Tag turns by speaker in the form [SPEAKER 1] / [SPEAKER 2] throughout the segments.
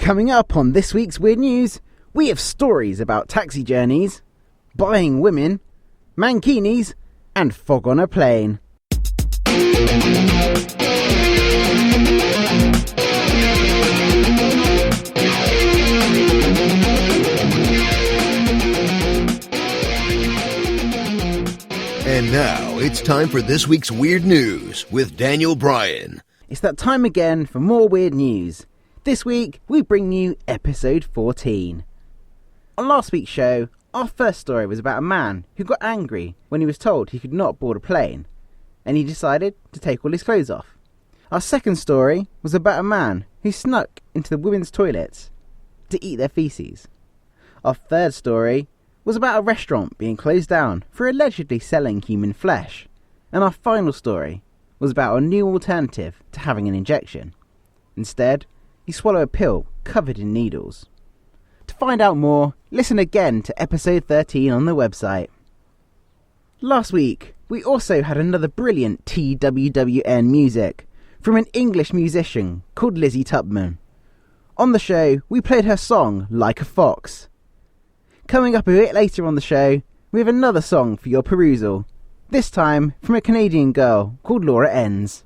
[SPEAKER 1] Coming up on this week's Weird News, we have stories about taxi journeys, buying women, mankinis, and fog on a plane.
[SPEAKER 2] And now, it's time for this week's Weird News with Daniel Bryan.
[SPEAKER 1] It's that time again for more Weird News. This week, we bring you episode 14. On last week's show, our first story was about a man who got angry when he was told he could not board a plane, and he decided to take all his clothes off. Our second story was about a man who snuck into the women's toilets to eat their feces. Our third story was about a restaurant being closed down for allegedly selling human flesh. And our final story was about a new alternative to having an injection. Instead, you swallow a pill covered in needles. To find out more, listen again to episode 13 on the website. Last week, we also had another brilliant TWWN music from an English musician called Lizzie Tubman. On the show, we played her song Like a Fox. Coming up a bit later on the show, we have another song for your perusal, this time from a Canadian girl called Laura Enns.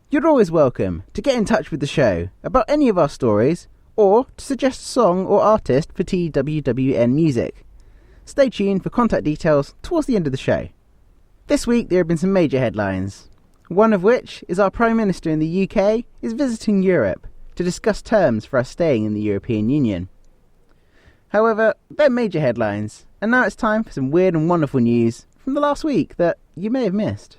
[SPEAKER 1] You're always welcome to get in touch with the show about any of our stories, or to suggest a song or artist for TWWN music. Stay tuned for contact details towards the end of the show. This week there have been some major headlines, one of which is our Prime Minister in the UK is visiting Europe to discuss terms for us staying in the European Union. However, they're major headlines, and now it's time for some weird and wonderful news from the last week that you may have missed.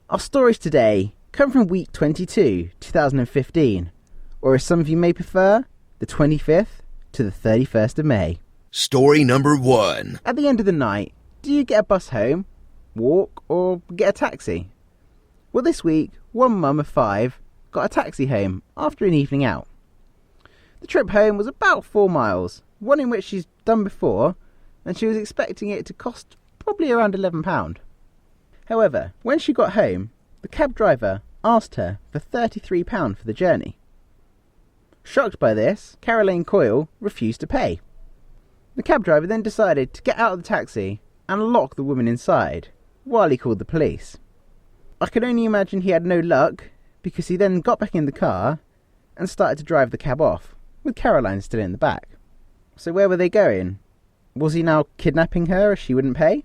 [SPEAKER 1] Our stories today come from week 22, 2015, or as some of you may prefer, the 25th to the 31st of May.
[SPEAKER 2] Story number 1.
[SPEAKER 1] At the end of the night, do you get a bus home, walk, or get a taxi? Well, this week, one mum of 5 got a taxi home after an evening out. The trip home was about 4 miles, one in which she's done before, and she was expecting it to cost probably around £11. However, when she got home, the cab driver asked her for £33 for the journey. Shocked by this, Caroline Coyle refused to pay. The cab driver then decided to get out of the taxi and lock the woman inside, while he called the police. I can only imagine he had no luck, because he then got back in the car and started to drive the cab off, with Caroline still in the back. So where were they going? Was he now kidnapping her as she wouldn't pay?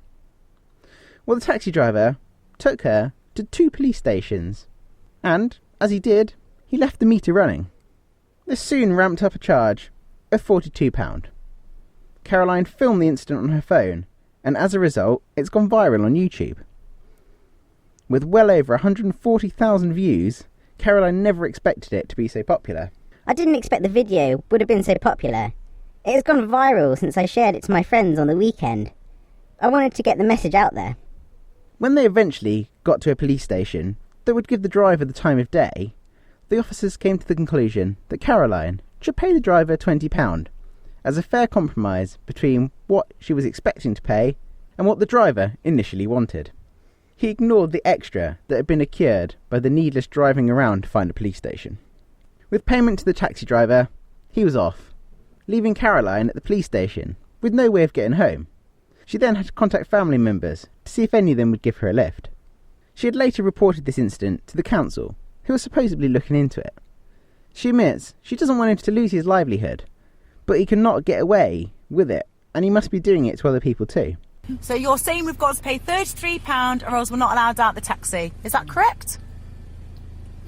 [SPEAKER 1] Well, the taxi driver took her to 2 police stations, and, as he did, he left the meter running. This soon ramped up a charge of £42. Caroline filmed the incident on her phone, and as a result, it's gone viral on YouTube. With well over 140,000 views, Caroline never expected it to be so popular.
[SPEAKER 3] I didn't expect the video would have been so popular. It has gone viral since I shared it to my friends on the weekend. I wanted to get the message out there.
[SPEAKER 1] When they eventually got to a police station that would give the driver the time of day, the officers came to the conclusion that Caroline should pay the driver £20 as a fair compromise between what she was expecting to pay and what the driver initially wanted. He ignored the extra that had been accrued by the needless driving around to find a police station. With payment to the taxi driver, he was off, leaving Caroline at the police station with no way of getting home. She then had to contact family members to see if any of them would give her a lift. She had later reported this incident to the council, who was supposedly looking into it. She admits she doesn't want him to lose his livelihood, but he cannot get away with it, and he must be doing it to other people too.
[SPEAKER 4] So you're saying we've got to pay £33 or else we're not allowed out the taxi. Is that correct?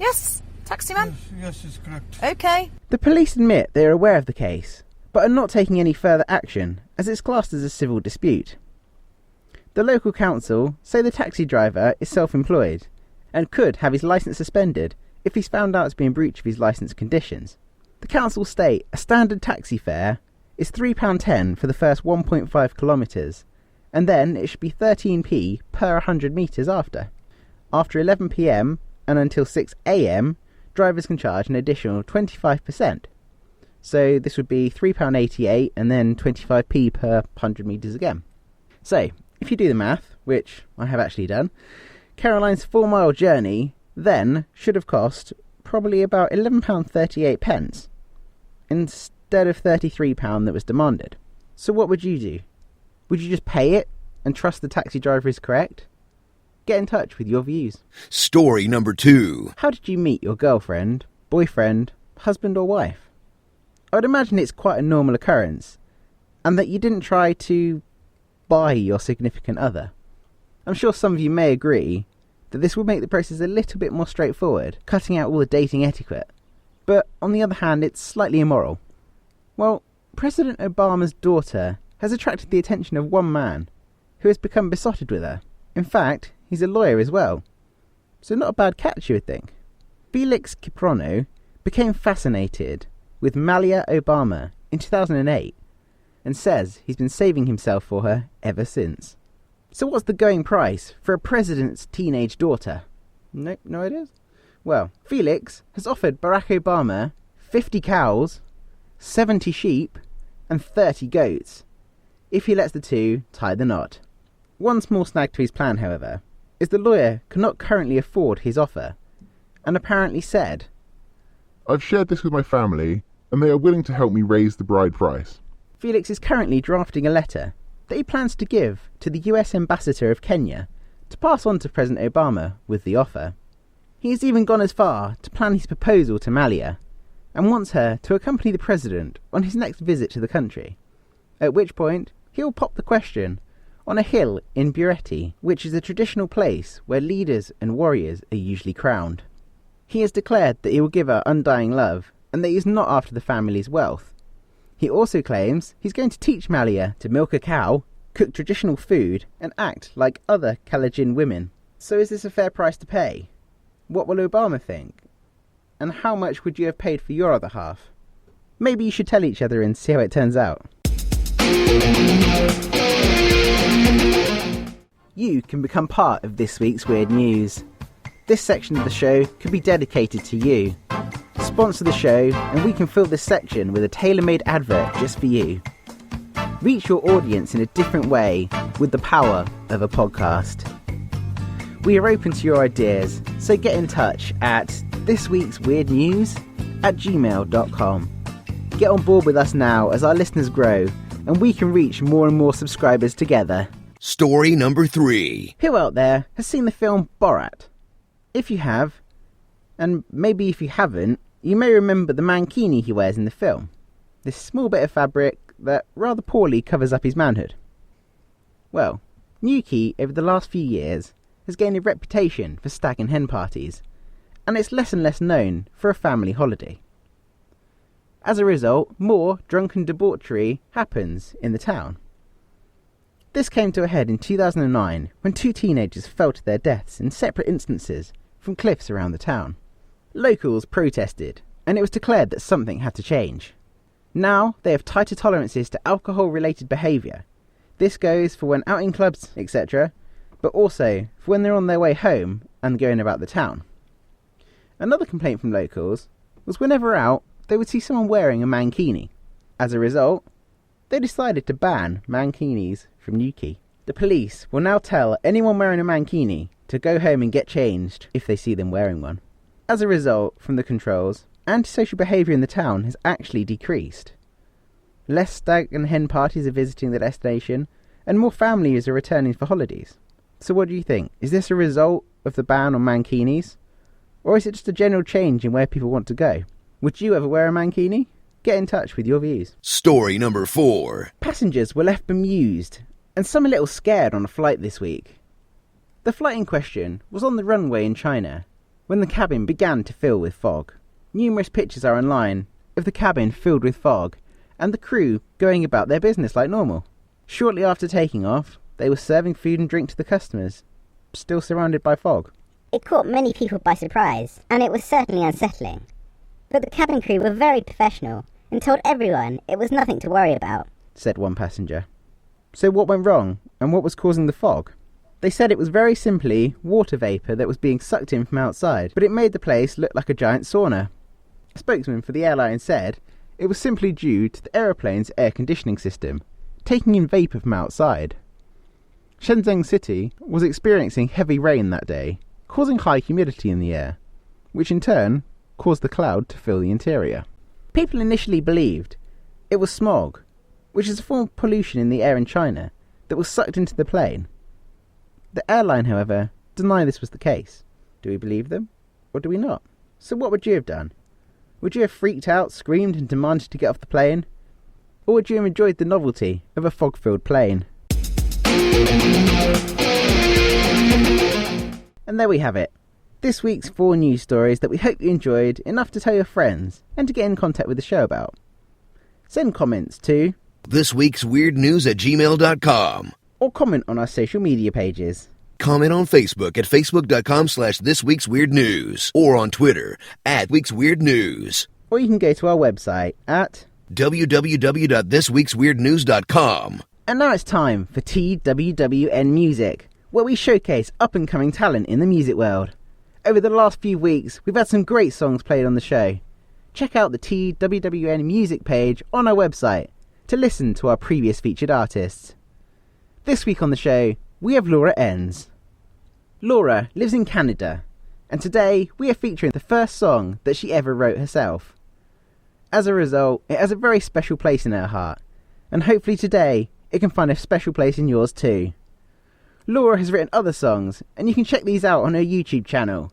[SPEAKER 4] Yes, taximan?
[SPEAKER 5] Yes, it's correct.
[SPEAKER 4] Okay.
[SPEAKER 1] The police admit they are aware of the case, but are not taking any further action as it's classed as a civil dispute. The local council say the taxi driver is self-employed and could have his licence suspended if he's found out to be in breach of his licence conditions. The council state a standard taxi fare is £3.10 for the first 1.5 kilometres, and then it should be 13p per 100 metres after. After 11 p.m. and until 6 a.m, drivers can charge an additional 25%. So this would be £3.88 and then 25p per 100 metres again. So, if you do the math, which I have actually done, Caroline's 4-mile journey then should have cost probably about £11.38 instead of £33 that was demanded. So what would you do? Would you just pay it and trust the taxi driver is correct? Get in touch with your views.
[SPEAKER 2] Story number 2.
[SPEAKER 1] How did you meet your girlfriend, boyfriend, husband or wife? I would imagine it's quite a normal occurrence, and that you didn't try to buy your significant other. I'm sure some of you may agree that this would make the process a little bit more straightforward, cutting out all the dating etiquette. But on the other hand, it's slightly immoral. Well, President Obama's daughter has attracted the attention of one man who has become besotted with her. In fact, he's a lawyer as well, so not a bad catch, you would think. Felix Kiprono became fascinated with Malia Obama in 2008 and says he's been saving himself for her ever since. So what's the going price for a president's teenage daughter? Nope, no ideas? Well, Felix has offered Barack Obama 50 cows, 70 sheep and 30 goats if he lets the two tie the knot. One small snag to his plan, however, is the lawyer cannot currently afford his offer, and apparently said,
[SPEAKER 5] "I've shared this with my family, and they are willing to help me raise the bride price."
[SPEAKER 1] Felix is currently drafting a letter that he plans to give to the US Ambassador of Kenya to pass on to President Obama with the offer. He has even gone as far to plan his proposal to Malia, and wants her to accompany the President on his next visit to the country, at which point he'll pop the question on a hill in Bureti, which is a traditional place where leaders and warriors are usually crowned. He has declared that he will give her undying love, and that he is not after the family's wealth. He also claims he's going to teach Malia to milk a cow, cook traditional food, and act like other Kalenjin women. So is this a fair price to pay? What will Obama think? And how much would you have paid for your other half? Maybe you should tell each other and see how it turns out. You can become part of this week's Weird News. This section of the show could be dedicated to you. Sponsor the show and we can fill this section with a tailor-made advert just for you. Reach your audience in a different way with the power of a podcast. We are open to your ideas, so get in touch at thisweeksweirdnews@gmail.com. Get on board with us now as our listeners grow and we can reach more and more subscribers together.
[SPEAKER 2] Story number 3.
[SPEAKER 1] Who out there has seen the film Borat? If you have, and maybe if you haven't, you may remember the mankini he wears in the film. This small bit of fabric that rather poorly covers up his manhood. Well, Newquay over the last few years has gained a reputation for stag and hen parties, and it's less and less known for a family holiday. As a result, more drunken debauchery happens in the town. This came to a head in 2009 when 2 teenagers fell to their deaths in separate instances from cliffs around the town. Locals protested, and it was declared that something had to change. Now they have tighter tolerances to alcohol-related behaviour. This goes for when out in clubs, etc., but also for when they're on their way home and going about the town. Another complaint from locals was whenever out, they would see someone wearing a mankini. As a result, they decided to ban mankinis from Newquay. The police will now tell anyone wearing a mankini to go home and get changed if they see them wearing one. As a result, from the controls, antisocial behaviour in the town has actually decreased. Less stag and hen parties are visiting the destination, and more families are returning for holidays. So what do you think? Is this a result of the ban on mankinis? Or is it just a general change in where people want to go? Would you ever wear a mankini? Get in touch with your views.
[SPEAKER 2] Story number 4.
[SPEAKER 1] Passengers were left bemused, and some a little scared on a flight this week. The flight in question was on the runway in China, when the cabin began to fill with fog. Numerous pictures are online of the cabin filled with fog, and the crew going about their business like normal. Shortly after taking off, they were serving food and drink to the customers, still surrounded by fog.
[SPEAKER 3] It caught many people by surprise, and it was certainly unsettling. But the cabin crew were very professional and told everyone it was nothing to worry about,
[SPEAKER 1] said one passenger. So what went wrong, and what was causing the fog? They said it was very simply water vapour that was being sucked in from outside, but it made the place look like a giant sauna. A spokesman for the airline said it was simply due to the aeroplane's air conditioning system, taking in vapour from outside. Shenzhen City was experiencing heavy rain that day, causing high humidity in the air, which in turn caused the cloud to fill the interior. People initially believed it was smog, which is a form of pollution in the air in China that was sucked into the plane. The airline, however, denied this was the case. Do we believe them, or do we not? So what would you have done? Would you have freaked out, screamed and demanded to get off the plane? Or would you have enjoyed the novelty of a fog-filled plane? And there we have it. This week's 4 news stories that we hope you enjoyed enough to tell your friends and to get in contact with the show about. Send comments to
[SPEAKER 2] thisweeksweirdnews@gmail.com.
[SPEAKER 1] or comment on our social media pages.
[SPEAKER 2] Comment on Facebook at facebook.com/thisweeksweirdnews or on Twitter @weeksweirdnews.
[SPEAKER 1] Or you can go to our website at
[SPEAKER 2] www.thisweeksweirdnews.com.
[SPEAKER 1] And now it's time for TWWN Music, where we showcase up-and-coming talent in the music world. Over the last few weeks, we've had some great songs played on the show. Check out the TWWN Music page on our website to listen to our previous featured artists. This week on the show, we have Laura Enns. Laura lives in Canada, and today we are featuring the first song that she ever wrote herself. As a result, it has a very special place in her heart, and hopefully today it can find a special place in yours too. Laura has written other songs, and you can check these out on her YouTube channel.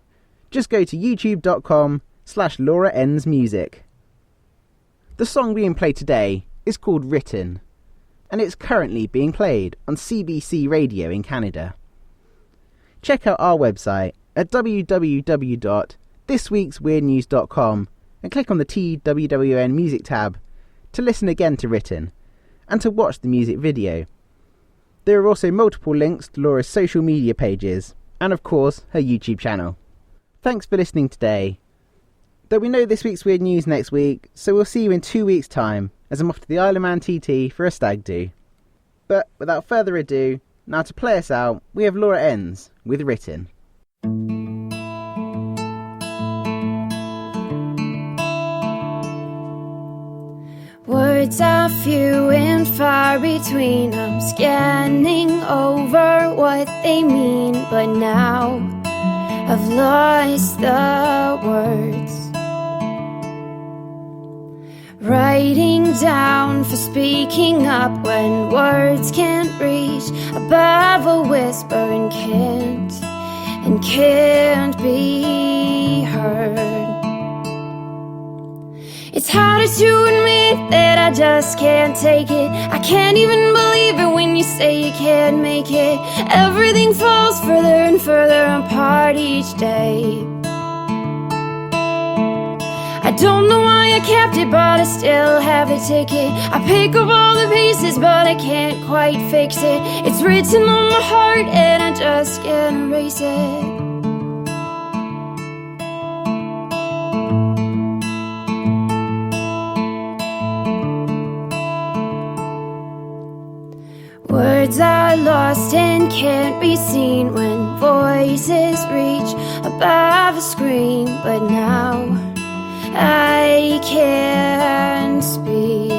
[SPEAKER 1] Just go to youtube.com/Laura Enns Music. The song being played today is called Written, and it's currently being played on CBC Radio in Canada. Check out our website at www.thisweeksweirdnews.com and click on the TWWN Music tab to listen again to Written and to watch the music video. There are also multiple links to Laura's social media pages and of course her YouTube channel. Thanks for listening today. Though we know this week's Weird News next week, so we'll see you in 2 weeks' time as I'm off to the Isle of Man TT for a stag do. But without further ado, now to play us out, we have Laura Enns with Written.
[SPEAKER 6] Words are few and far between. I'm scanning over what they mean, but now I've lost the words. Writing down for speaking up when words can't reach above a whisper and can't be heard. It's harder to admit that I just can't take it. I can't even believe it when you say you can't make it. Everything falls further and further apart each day. I don't know why I kept it, but I still have the ticket. I pick up all the pieces, but I can't quite fix it. It's written on my heart and I just can't erase it. Words are lost and can't be seen when voices reach above a screen, but now I can't speak.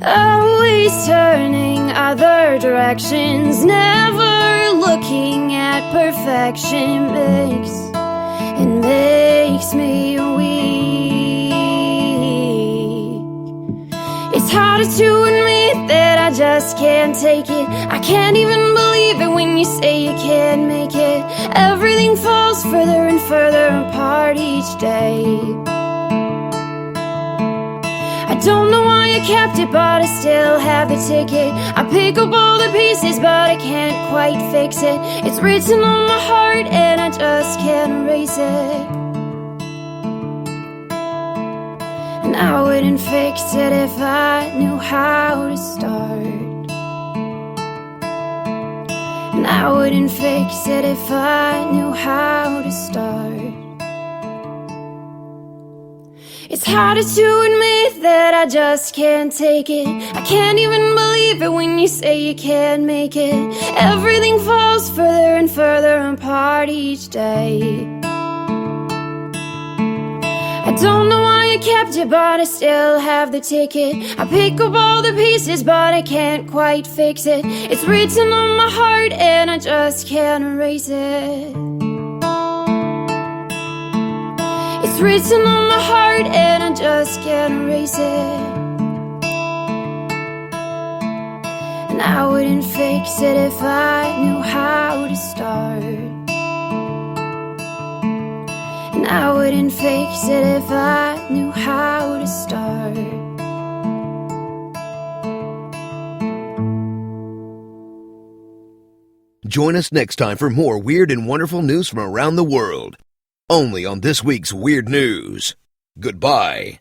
[SPEAKER 6] Always turning other directions, never looking at perfection. It makes me weak. It's harder to admit that I just can't take it. I can't even believe it when you say you can't make it. Everything falls further and further apart each day. I don't know why I kept it, but I still have the ticket. I pick up all the pieces, but I can't quite fix it. It's written on my heart and I just can't erase it. And I wouldn't fix it if I knew how to start. And I wouldn't fix it if I knew how to start. It's harder to admit that I just can't take it. I can't even believe it when you say you can't make it. Everything falls further and further apart each day. I don't know why I kept it, but I still have the ticket. I pick up all the pieces, but I can't quite fix it. It's written on my heart and I just can't erase it. It's written on my heart and I just can't erase it. And I wouldn't fix it if I knew how to start. And I wouldn't fix it if I knew how to start.
[SPEAKER 2] Join us next time for more weird and wonderful news from around the world. Only on this week's Weird News. Goodbye.